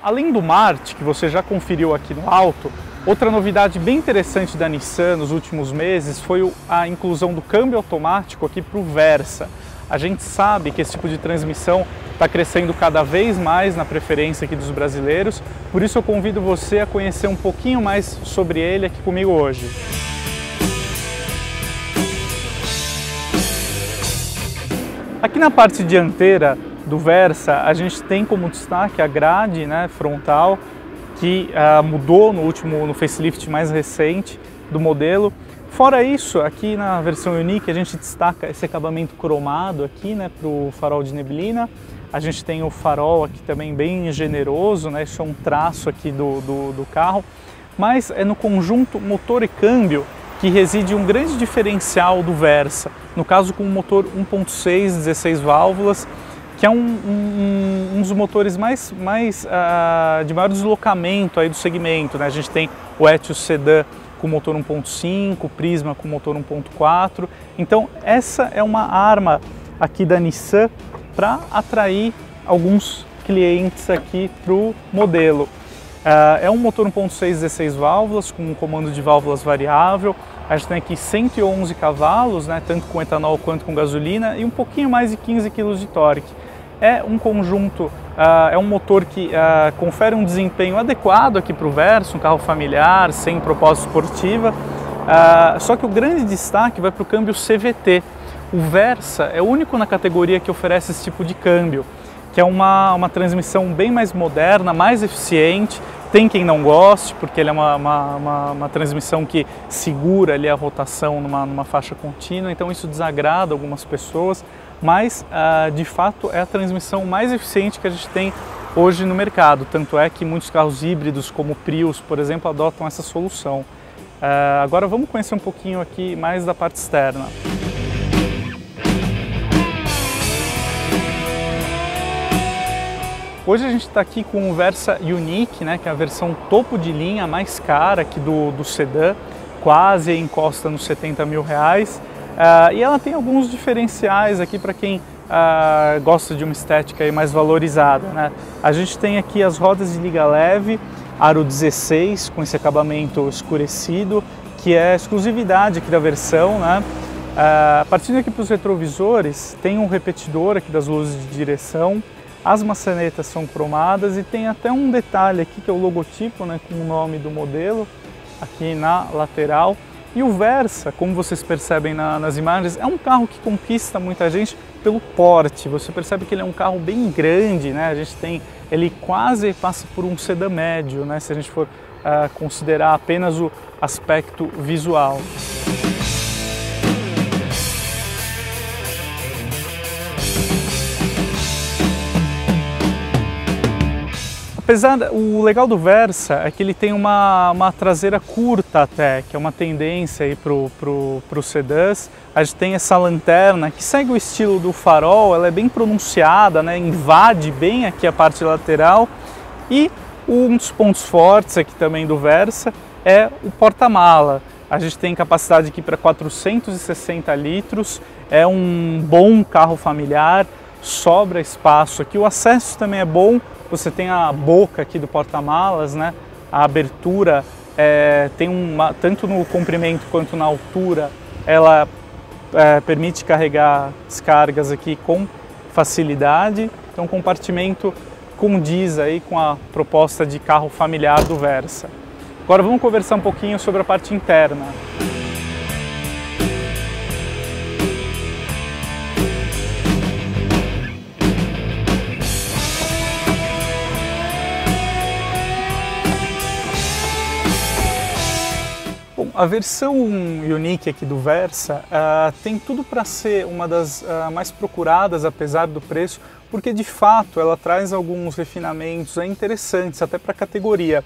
Além do Marte, que você já conferiu aqui no alto, outra novidade bem interessante da Nissan nos últimos meses foi a inclusão do câmbio automático aqui para o Versa. A gente sabe que esse tipo de transmissão está crescendo cada vez mais na preferência aqui dos brasileiros, por isso eu convido você a conhecer um pouquinho mais sobre ele aqui comigo hoje. Aqui na parte dianteira do Versa, a gente tem como destaque a grade, né, frontal, que mudou no facelift mais recente do modelo. Fora isso, aqui na versão Unique, a gente destaca esse acabamento cromado aqui, né, para o farol de neblina. A gente tem o farol aqui também bem generoso, né, isso é um traço aqui do carro. Mas é no conjunto motor e câmbio que reside um grande diferencial do Versa. No caso, com o motor 1.6, 16 válvulas, que é um dos motores de maior deslocamento aí do segmento, né? A gente tem o Etios Sedan com motor 1.5, o Prisma com motor 1.4. Então essa é uma arma aqui da Nissan para atrair alguns clientes aqui para o modelo. É um motor 1.6 16 válvulas com um comando de válvulas variável. A gente tem aqui 111 cavalos, né, tanto com etanol quanto com gasolina, e um pouquinho mais de 15 kg de torque. É um conjunto, é um motor que confere um desempenho adequado aqui para o Versa, um carro familiar, sem propósito esportiva. Só que o grande destaque vai para o câmbio CVT. O Versa é o único na categoria que oferece esse tipo de câmbio, que é uma transmissão bem mais moderna, mais eficiente. Tem quem não goste, porque ele é uma transmissão que segura ali a rotação numa faixa contínua, então isso desagrada algumas pessoas, mas de fato é a transmissão mais eficiente que a gente tem hoje no mercado. Tanto é que muitos carros híbridos, como o Prius, por exemplo, adotam essa solução. Agora vamos conhecer um pouquinho aqui mais da parte externa. Hoje a gente está aqui com o Versa Unique, né, que é a versão topo de linha, mais cara aqui do sedã, quase encosta nos 70 mil reais. E ela tem alguns diferenciais aqui para quem gosta de uma estética aí mais valorizada, né? A gente tem aqui as rodas de liga leve, aro 16, com esse acabamento escurecido, que é exclusividade aqui da versão, né? Partindo aqui para os retrovisores, tem um repetidor aqui das luzes de direção. As maçanetas são cromadas e tem até um detalhe aqui que é o logotipo, né, com o nome do modelo aqui na lateral. E o Versa, como vocês percebem nas imagens, é um carro que conquista muita gente pelo porte. Você percebe que ele é um carro bem grande, né? A gente tem, ele quase passa por um sedã médio, né, se a gente for considerar apenas o aspecto visual. O legal do Versa é que ele tem uma traseira curta até, que é uma tendência aí pro sedãs. A gente tem essa lanterna que segue o estilo do farol, ela é bem pronunciada, né, invade bem aqui a parte lateral. E um dos pontos fortes aqui também do Versa é o porta-mala. A gente tem capacidade aqui para 460 litros, é um bom carro familiar, sobra espaço aqui, o acesso também é bom. Você tem a boca aqui do porta-malas, né? A abertura tem tanto no comprimento quanto na altura, ela permite carregar descargas aqui com facilidade. Então o compartimento condiz aí com a proposta de carro familiar do Versa. Agora vamos conversar um pouquinho sobre a parte interna. A versão Unique aqui do Versa tem tudo para ser uma das mais procuradas, apesar do preço, porque de fato ela traz alguns refinamentos interessantes até para a categoria.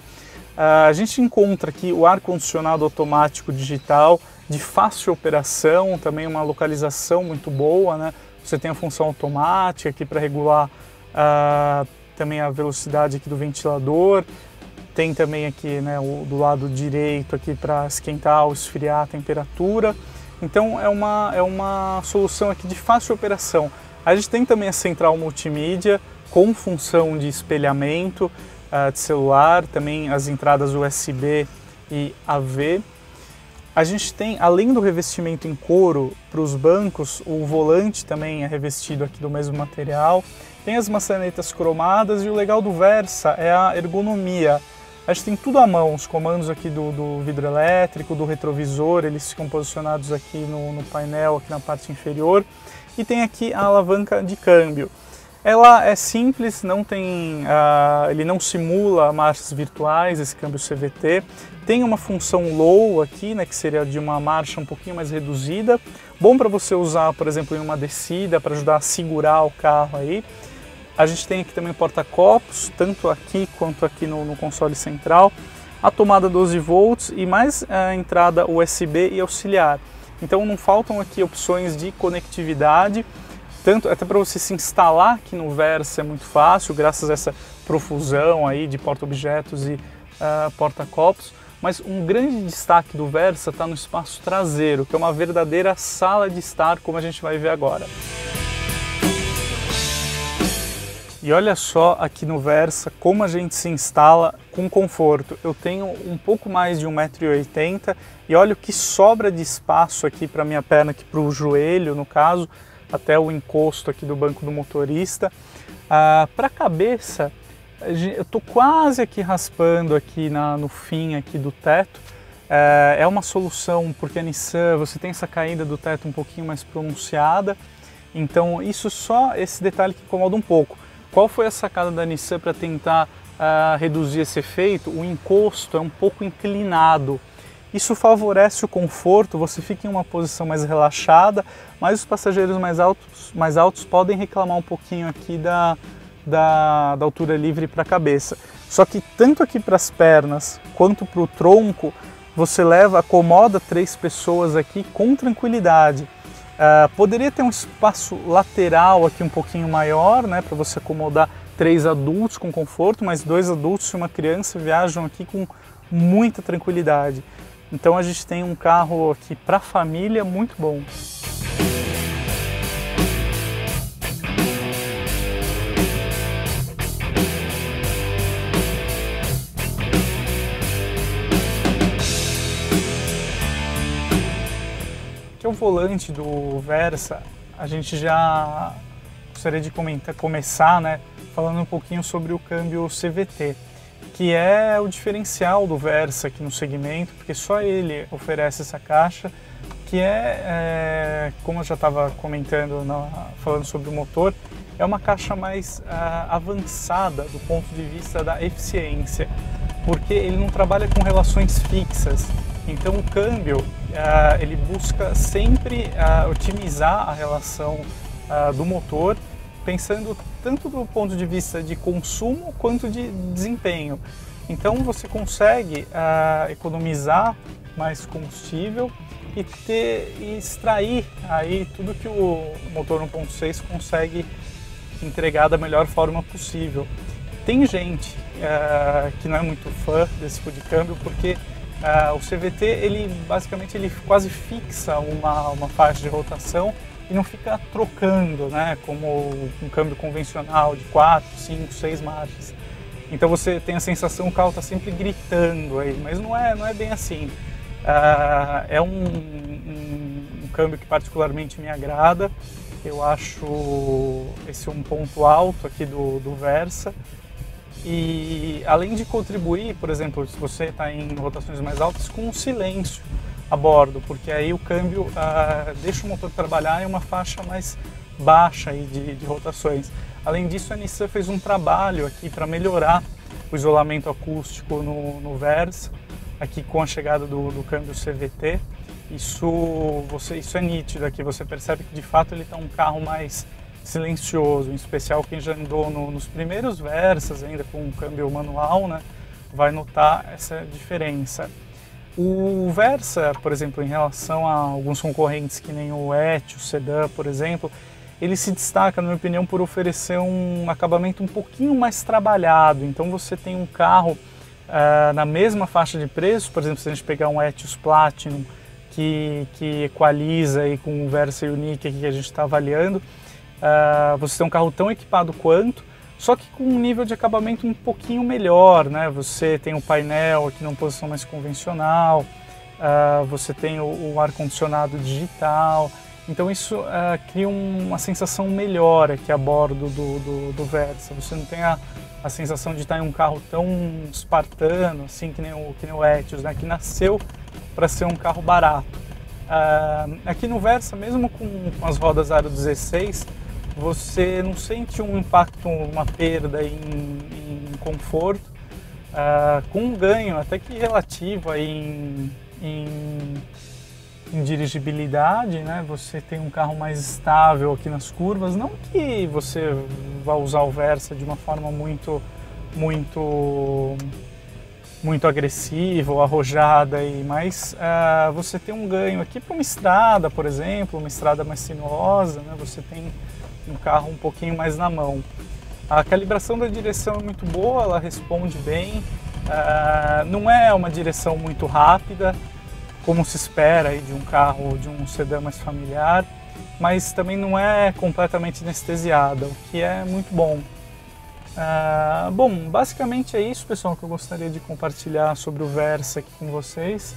A gente encontra aqui o ar-condicionado automático digital de fácil operação, também uma localização muito boa, né? Você tem a função automática aqui para regular também a velocidade aqui do ventilador. Tem também aqui, né, do lado direito aqui para esquentar ou esfriar a temperatura. Então é uma solução aqui de fácil operação. A gente tem também a central multimídia com função de espelhamento. de celular, também as entradas USB e AV. A gente tem, além do revestimento em couro para os bancos, o volante também é revestido aqui do mesmo material. Tem as maçanetas cromadas e o legal do Versa é a ergonomia. A gente tem tudo à mão, os comandos aqui do vidro elétrico, do retrovisor, eles ficam posicionados aqui no painel, aqui na parte inferior. E tem aqui a alavanca de câmbio. Ela é simples, não tem, ele não simula marchas virtuais, esse câmbio CVT. Tem uma função low aqui, né, que seria de uma marcha um pouquinho mais reduzida. Bom para você usar, por exemplo, em uma descida, para ajudar a segurar o carro aí. A gente tem aqui também o porta-copos, tanto aqui quanto aqui no console central. A tomada 12 volts e mais a entrada USB e auxiliar. Então não faltam aqui opções de conectividade. Tanto, até para você se instalar aqui no Versa é muito fácil, graças a essa profusão aí de porta-objetos e porta-copos. Mas um grande destaque do Versa está no espaço traseiro, que é uma verdadeira sala de estar, como a gente vai ver agora. E olha só aqui no Versa como a gente se instala com conforto. Eu tenho um pouco mais de 1,80 m e olha o que sobra de espaço aqui para minha perna, aqui para o joelho no caso, até o encosto aqui do banco do motorista. Para a cabeça, eu estou quase aqui raspando aqui no fim aqui do teto. É uma solução porque a Nissan, você tem essa caída do teto um pouquinho mais pronunciada, então isso só esse detalhe que incomoda um pouco. Qual foi a sacada da Nissan para tentar reduzir esse efeito? O encosto é um pouco inclinado. Isso favorece o conforto, você fica em uma posição mais relaxada, mas os passageiros mais altos podem reclamar um pouquinho aqui da altura livre para a cabeça. Só que tanto aqui para as pernas quanto para o tronco, você acomoda 3 pessoas aqui com tranquilidade. Poderia ter um espaço lateral aqui um pouquinho maior, né, para você acomodar 3 adultos com conforto, mas 2 adultos e uma criança viajam aqui com muita tranquilidade. Então a gente tem um carro aqui para a família muito bom. Aqui é o volante do Versa. A gente já gostaria de começar, né, falando um pouquinho sobre o câmbio CVT, que é o diferencial do Versa aqui no segmento, porque só ele oferece essa caixa, que como eu já estava comentando, falando sobre o motor, é uma caixa mais avançada do ponto de vista da eficiência, porque ele não trabalha com relações fixas. Então o câmbio, ele busca sempre otimizar a relação do motor, pensando tanto do ponto de vista de consumo quanto de desempenho. Então você consegue economizar mais combustível e extrair aí tudo que o motor 1.6 consegue entregar da melhor forma possível. Tem gente que não é muito fã desse tipo de câmbio porque o CVT basicamente quase fixa uma faixa de rotação e não fica trocando, né, como um câmbio convencional de 4, 5, 6 marchas. Então você tem a sensação que o carro está sempre gritando aí, mas não é bem assim. É um câmbio que particularmente me agrada. Eu acho esse um ponto alto aqui do Versa. E além de contribuir, por exemplo, se você está em rotações mais altas, com um silêncio a bordo, porque aí o câmbio deixa o motor trabalhar em uma faixa mais baixa aí de rotações. Além disso, a Nissan fez um trabalho aqui para melhorar o isolamento acústico no Versa, aqui com a chegada do câmbio CVT. Isso é nítido aqui, você percebe que de fato ele está um carro mais silencioso, em especial quem já andou nos primeiros Versas ainda com um câmbio manual, né, vai notar essa diferença. O Versa, por exemplo, em relação a alguns concorrentes que nem o Etios, o Sedan, por exemplo, ele se destaca, na minha opinião, por oferecer um acabamento um pouquinho mais trabalhado. Então você tem um carro na mesma faixa de preço, por exemplo, se a gente pegar um Etios Platinum, que equaliza aí com o Versa Unique aqui que a gente está avaliando, você tem um carro tão equipado quanto, só que com um nível de acabamento um pouquinho melhor, né? Você tem o painel aqui numa posição mais convencional, você tem o ar-condicionado digital, então isso cria uma sensação melhor aqui a bordo do Versa. Você não tem a sensação de estar em um carro tão espartano, assim, que nem o Etios, né? Que nasceu para ser um carro barato. Aqui no Versa, mesmo com as rodas Aro 16, você não sente um impacto, uma perda em conforto, com um ganho até que relativo aí em dirigibilidade, né? Você tem um carro mais estável aqui nas curvas, não que você vá usar o Versa de uma forma muito agressiva ou arrojada, mas você tem um ganho aqui para uma estrada, por exemplo, uma estrada mais sinuosa, né? Você tem um carro um pouquinho mais na mão. A calibração da direção é muito boa, ela responde bem, não é uma direção muito rápida, como se espera aí de um carro, de um sedã mais familiar, mas também não é completamente anestesiada, o que é muito bom. Bom, basicamente é isso, pessoal, que eu gostaria de compartilhar sobre o Versa aqui com vocês.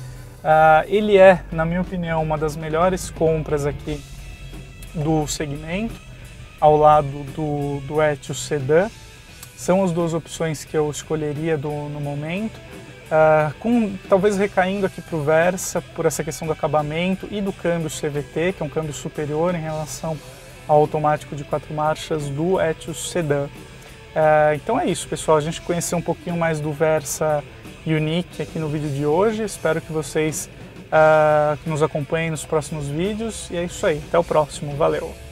Ele é, na minha opinião, uma das melhores compras aqui do segmento, ao lado do Etios Sedã. São as duas opções que eu escolheria no momento, talvez recaindo aqui para o Versa por essa questão do acabamento e do câmbio CVT, que é um câmbio superior em relação ao automático de 4 marchas do Etios Sedã. Então é isso, pessoal, a gente conheceu um pouquinho mais do Versa Unique aqui no vídeo de hoje. Espero que vocês nos acompanhem nos próximos vídeos, e é isso aí, até o próximo, valeu!